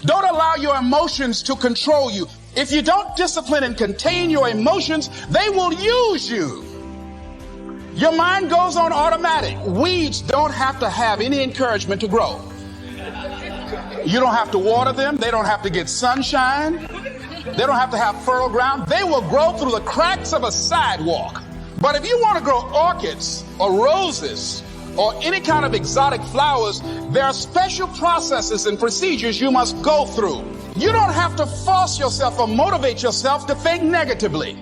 Don't allow your emotions to control you. If you don't discipline and contain your emotions, they will use you. Your mind goes on automatic. Weeds don't have to have any encouragement to grow. You don't have to water them. They don't have to get sunshine. They don't have to have fertile ground. They will grow through the cracks of a sidewalk. But if you want to grow orchids or roses or any kind of exotic flowers, there are special processes and procedures you must go through. You don't have to force yourself or motivate yourself to think negatively,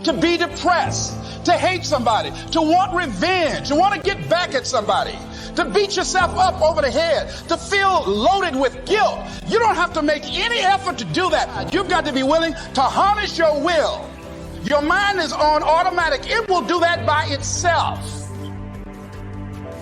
to be depressed, to hate somebody, to want revenge, to want to get back at somebody, to beat yourself up over the head, to feel loaded with guilt. You don't have to make any effort to do that. You've got to be willing to harness your will. Your mind is on automatic. It will do that by itself.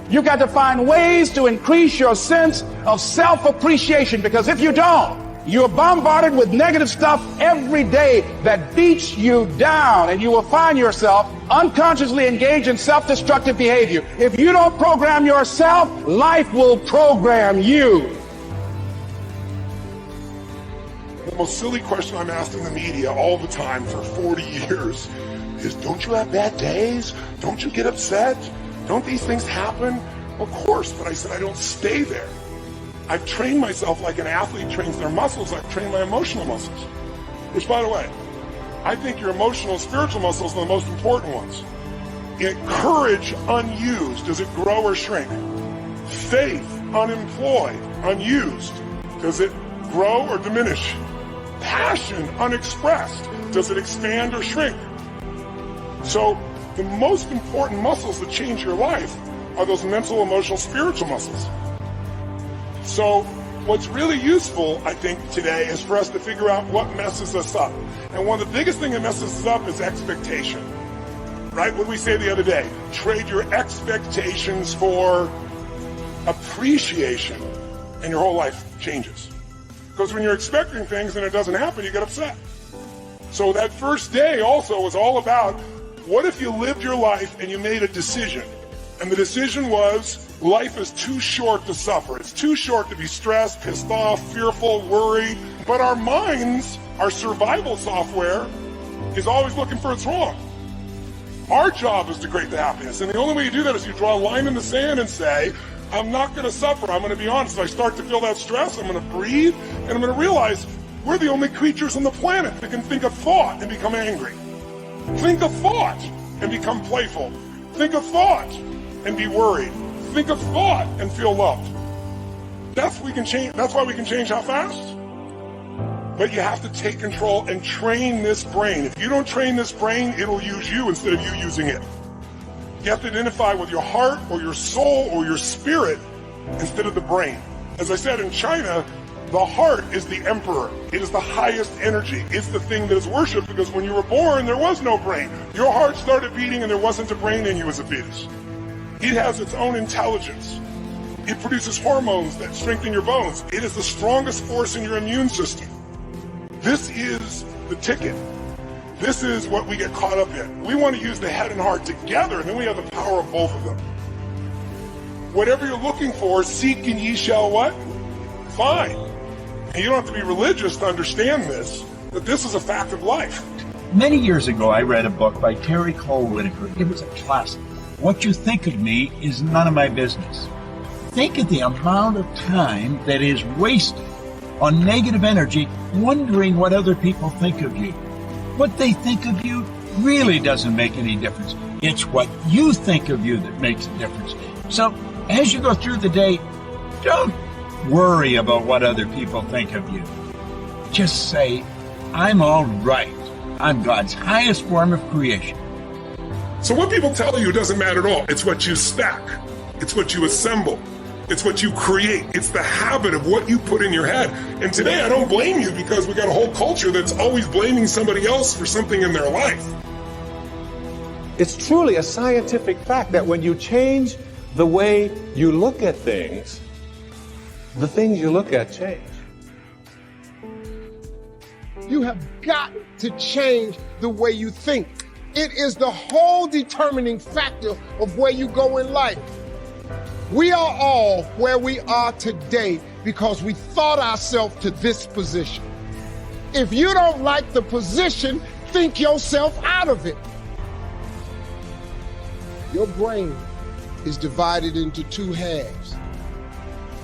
You've got to find ways to increase your sense of self-appreciation, because if you don't, you're bombarded with negative stuff every day that beats you down, and you will find yourself unconsciously engaged in self-destructive behavior. If you don't program yourself, life will program you. The most silly question I'm asked in the media all the time for 40 years is, don't you have bad days? Don't you get upset? Don't these things happen? Of course, but I said I don't stay there. I've trained myself like an athlete trains their muscles. I've trained my emotional muscles. Which, by the way, I think your emotional and spiritual muscles are the most important ones. Courage unused, does it grow or shrink? Faith unemployed, unused, does it grow or diminish? Passion unexpressed, does it expand or shrink? So the most important muscles that change your life are those mental, emotional, spiritual muscles. So what's really useful, I think, today is for us to figure out what messes us up. And one of the biggest things that messes us up is expectation. Right? What did we say the other day? Trade your expectations for appreciation, and your whole life changes. Because when you're expecting things and it doesn't happen, you get upset. So that first day also was all about, what if you lived your life and you made a decision? And the decision was, life is too short to suffer. It's too short to be stressed, pissed off, fearful, worried. But our minds, our survival software, is always looking for what's wrong. Our job is to create the happiness. And the only way you do that is you draw a line in the sand and say, I'm not going to suffer. I'm going to be honest. If I start to feel that stress, I'm going to breathe, and I'm going to realize we're the only creatures on the planet that can think a thought and become angry. Think a thought and become playful. Think a thought and be worried. Think of thought and feel loved. That's why we can change how fast. But you have to take control and train this brain. If you don't train this brain, it'll use you instead of you using it. You have to identify with your heart or your soul or your spirit instead of the brain. As I said, in China, the heart is the emperor. It is the highest energy. It's the thing that is worshipped, because when you were born, there was no brain. Your heart started beating and there wasn't a brain in you as a fetus. It has its own intelligence. It produces hormones that strengthen your bones. It is the strongest force in your immune system. This is the ticket. This is what we get caught up in. We want to use the head and heart together, and then we have the power of both of them. Whatever you're looking for, seek and ye shall what? Find. And you don't have to be religious to understand this, that this is a fact of life. Many years ago, I read a book by Terry Cole Whitaker. It was a classic. What you think of me is none of my business. Think of the amount of time that is wasted on negative energy, wondering what other people think of you. What they think of you really doesn't make any difference. It's what you think of you that makes a difference. So, as you go through the day, don't worry about what other people think of you. Just say, I'm all right. I'm God's highest form of creation. So what people tell you doesn't matter at all. It's what you stack. It's what you assemble. It's what you create. It's the habit of what you put in your head. And today I don't blame you, because we got a whole culture that's always blaming somebody else for something in their life. It's truly a scientific fact that when you change the way you look at things, the things you look at change. You have got to change the way you think. It is the whole determining factor of where you go in life. We are all where we are today because we thought ourselves to this position. If you don't like the position, think yourself out of it. Your brain is divided into two halves,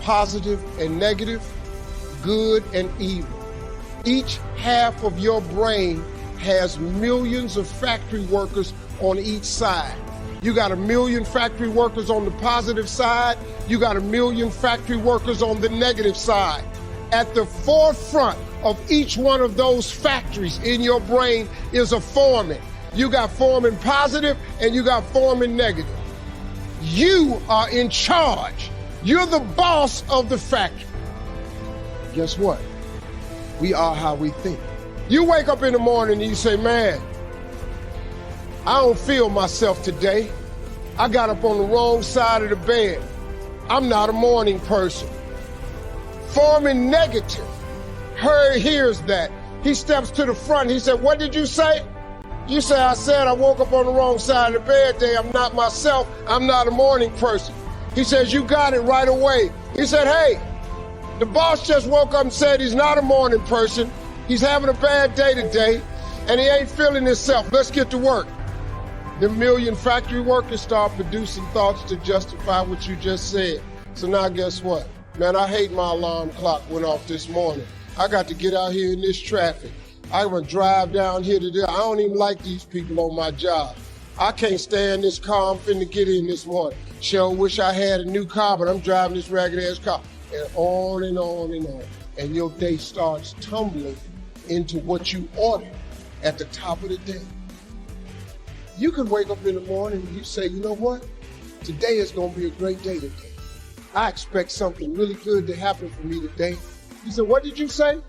positive and negative, good and evil. Each half of your brain has millions of factory workers on each side. You got 1 million factory workers on the positive side. You got 1 million factory workers on the negative side. At the forefront of each one of those factories in your brain is a foreman. You got foreman positive and you got foreman negative. You are in charge. You're the boss of the factory. Guess what? We are how we think. You wake up in the morning and you say, man, I don't feel myself today. I got up on the wrong side of the bed. I'm not a morning person. Foreman negative hears that. He steps to the front. He said, what did you say? You say, I said I woke up on the wrong side of the bed today. I'm not myself. I'm not a morning person. He says, you got it right away. He said, hey, the boss just woke up and said he's not a morning person. He's having a bad day today, and he ain't feeling himself. Let's get to work. The 1 million factory workers start producing thoughts to justify what you just said. So now guess what? Man, I hate my alarm clock went off this morning. I got to get out here in this traffic. I'm gonna drive down here today. I don't even like these people on my job. I can't stand this car I'm finna get in this morning. Sure wish I had a new car, but I'm driving this ragged ass car. And on and on and on. And your day starts tumbling into what you ordered at the top of the day. You can wake up in the morning and you say, you know what? Today is gonna be a great day today. I expect something really good to happen for me today. You said, what did you say?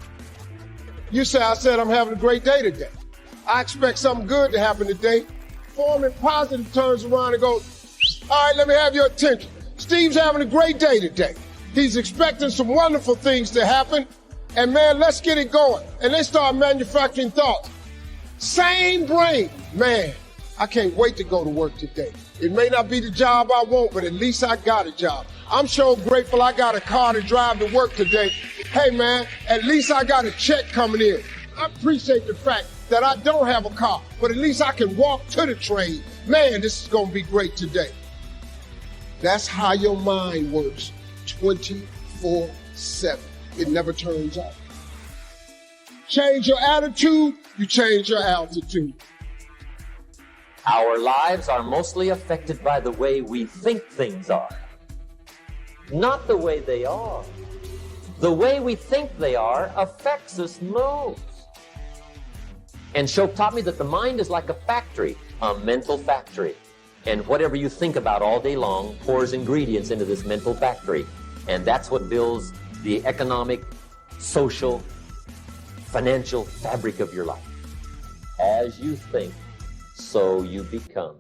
You say, I said I'm having a great day today. I expect something good to happen today. Foreman positive turns around and goes, all right, let me have your attention. Steve's having a great day today. He's expecting some wonderful things to happen. And man, let's get it going. And they start manufacturing thoughts. Same brain. Man, I can't wait to go to work today. It may not be the job I want, but at least I got a job. I'm so grateful I got a car to drive to work today. Hey man, at least I got a check coming in. I appreciate the fact that I don't have a car, but at least I can walk to the train. Man, this is gonna be great today. That's how your mind works 24/7. It never turns off. Change your attitude, you change your altitude. Our lives are mostly affected by the way we think things are, not the way they are. The way we think they are affects us most. And Shope taught me that the mind is like a factory, a mental factory. And whatever you think about all day long pours ingredients into this mental factory. And that's what builds the economic, social, financial fabric of your life. As you think, so you become.